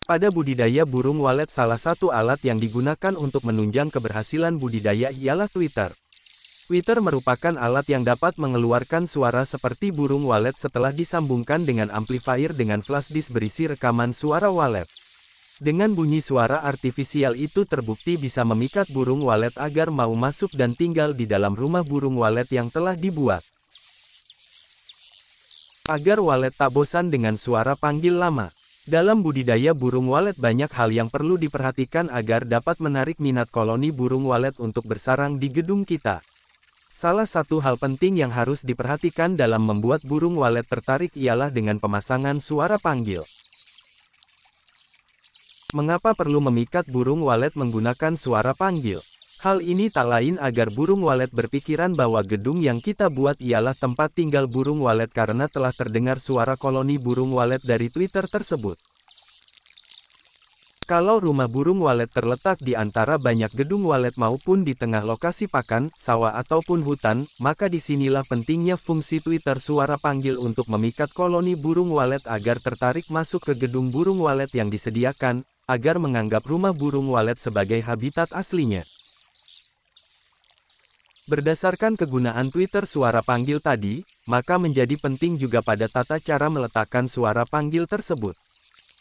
Pada budidaya burung walet, salah satu alat yang digunakan untuk menunjang keberhasilan budidaya ialah tweeter. Tweeter merupakan alat yang dapat mengeluarkan suara seperti burung walet setelah disambungkan dengan amplifier dengan flash disk berisi rekaman suara walet. Dengan bunyi suara artifisial itu terbukti bisa memikat burung walet agar mau masuk dan tinggal di dalam rumah burung walet yang telah dibuat. Agar walet tak bosan dengan suara panggil lama. Dalam budidaya burung walet banyak hal yang perlu diperhatikan agar dapat menarik minat koloni burung walet untuk bersarang di gedung kita. Salah satu hal penting yang harus diperhatikan dalam membuat burung walet tertarik ialah dengan pemasangan suara panggil. Mengapa perlu memikat burung walet menggunakan suara panggil? Hal ini tak lain agar burung walet berpikiran bahwa gedung yang kita buat ialah tempat tinggal burung walet karena telah terdengar suara koloni burung walet dari tweeter tersebut. Kalau rumah burung walet terletak di antara banyak gedung walet maupun di tengah lokasi pakan, sawah ataupun hutan, maka disinilah pentingnya fungsi tweeter suara panggil untuk memikat koloni burung walet agar tertarik masuk ke gedung burung walet yang disediakan, agar menganggap rumah burung walet sebagai habitat aslinya. Berdasarkan kegunaan tweeter suara panggil tadi, maka menjadi penting juga pada tata cara meletakkan suara panggil tersebut.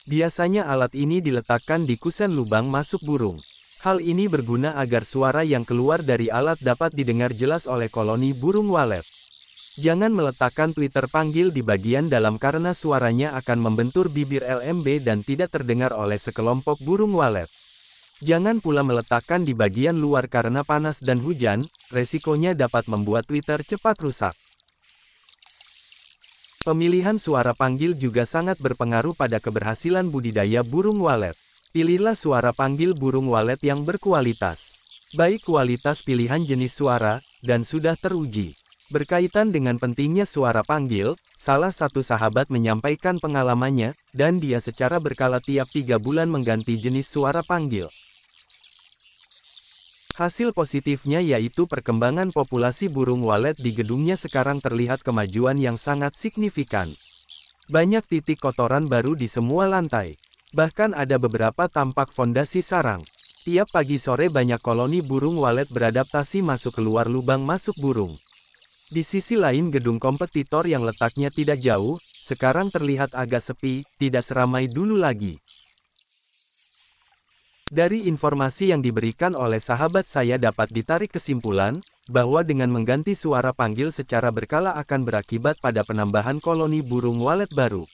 Biasanya alat ini diletakkan di kusen lubang masuk burung. Hal ini berguna agar suara yang keluar dari alat dapat didengar jelas oleh koloni burung walet. Jangan meletakkan tweeter panggil di bagian dalam karena suaranya akan membentur bibir LMB dan tidak terdengar oleh sekelompok burung walet. Jangan pula meletakkan di bagian luar karena panas dan hujan, resikonya dapat membuat tweeter cepat rusak. Pemilihan suara panggil juga sangat berpengaruh pada keberhasilan budidaya burung walet. Pilihlah suara panggil burung walet yang berkualitas. Baik kualitas pilihan jenis suara, dan sudah teruji. Berkaitan dengan pentingnya suara panggil, salah satu sahabat menyampaikan pengalamannya, dan dia secara berkala tiap 3 bulan mengganti jenis suara panggil. Hasil positifnya yaitu perkembangan populasi burung walet di gedungnya sekarang terlihat kemajuan yang sangat signifikan. Banyak titik kotoran baru di semua lantai. Bahkan ada beberapa tampak fondasi sarang. Tiap pagi sore banyak koloni burung walet beradaptasi masuk keluar lubang masuk burung. Di sisi lain gedung kompetitor yang letaknya tidak jauh, sekarang terlihat agak sepi, tidak seramai dulu lagi. Dari informasi yang diberikan oleh sahabat saya dapat ditarik kesimpulan, bahwa dengan mengganti suara panggil secara berkala akan berakibat pada penambahan koloni burung walet baru.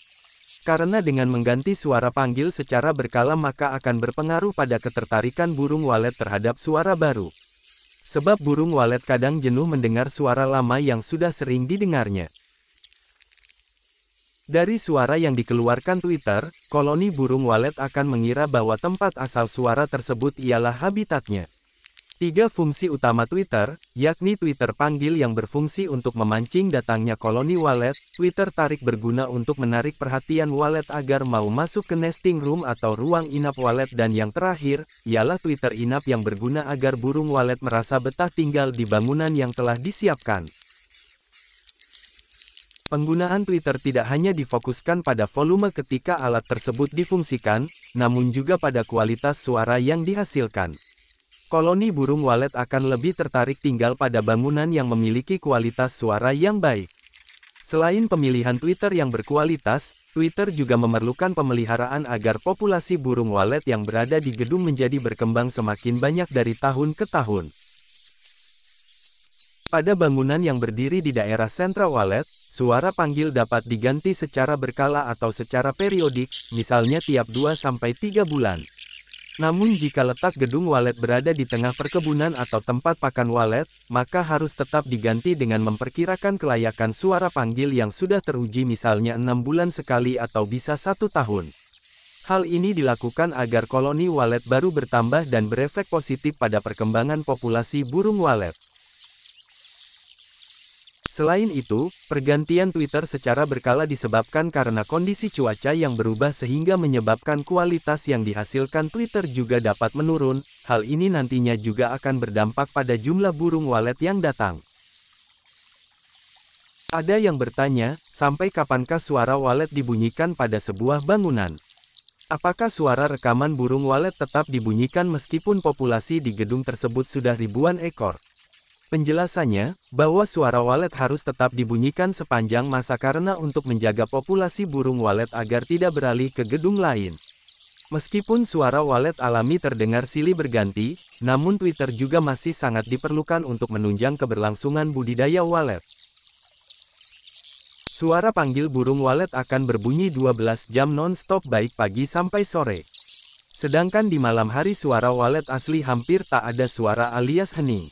Karena dengan mengganti suara panggil secara berkala maka akan berpengaruh pada ketertarikan burung walet terhadap suara baru. Sebab burung walet kadang jenuh mendengar suara lama yang sudah sering didengarnya. Dari suara yang dikeluarkan tweeter, koloni burung walet akan mengira bahwa tempat asal suara tersebut ialah habitatnya. 3 fungsi utama tweeter, yakni tweeter panggil yang berfungsi untuk memancing datangnya koloni walet, tweeter tarik berguna untuk menarik perhatian walet agar mau masuk ke nesting room atau ruang inap walet, dan yang terakhir, ialah tweeter inap yang berguna agar burung walet merasa betah tinggal di bangunan yang telah disiapkan. Penggunaan tweeter tidak hanya difokuskan pada volume ketika alat tersebut difungsikan, namun juga pada kualitas suara yang dihasilkan. Koloni burung walet akan lebih tertarik tinggal pada bangunan yang memiliki kualitas suara yang baik. Selain pemilihan tweeter yang berkualitas, tweeter juga memerlukan pemeliharaan agar populasi burung walet yang berada di gedung menjadi berkembang semakin banyak dari tahun ke tahun. Pada bangunan yang berdiri di daerah sentra walet, suara panggil dapat diganti secara berkala atau secara periodik, misalnya tiap 2-3 bulan. Namun jika letak gedung walet berada di tengah perkebunan atau tempat pakan walet, maka harus tetap diganti dengan memperkirakan kelayakan suara panggil yang sudah teruji, misalnya 6 bulan sekali atau bisa 1 tahun. Hal ini dilakukan agar koloni walet baru bertambah dan berefek positif pada perkembangan populasi burung walet. Selain itu, pergantian tweeter secara berkala disebabkan karena kondisi cuaca yang berubah sehingga menyebabkan kualitas yang dihasilkan tweeter juga dapat menurun. Hal ini nantinya juga akan berdampak pada jumlah burung walet yang datang. Ada yang bertanya, sampai kapankah suara walet dibunyikan pada sebuah bangunan? Apakah suara rekaman burung walet tetap dibunyikan meskipun populasi di gedung tersebut sudah ribuan ekor? Penjelasannya, bahwa suara walet harus tetap dibunyikan sepanjang masa karena untuk menjaga populasi burung walet agar tidak beralih ke gedung lain. Meskipun suara walet alami terdengar silih berganti, namun Twitter juga masih sangat diperlukan untuk menunjang keberlangsungan budidaya walet. Suara panggil burung walet akan berbunyi 12 jam non-stop baik pagi sampai sore. Sedangkan di malam hari suara walet asli hampir tak ada suara alias hening.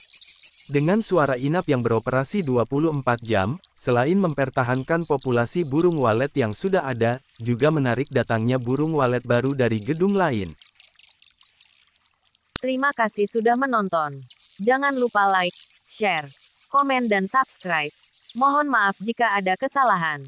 Dengan suara inap yang beroperasi 24 jam, selain mempertahankan populasi burung walet yang sudah ada, juga menarik datangnya burung walet baru dari gedung lain. Terima kasih sudah menonton. Jangan lupa like, share, komen dan subscribe. Mohon maaf jika ada kesalahan.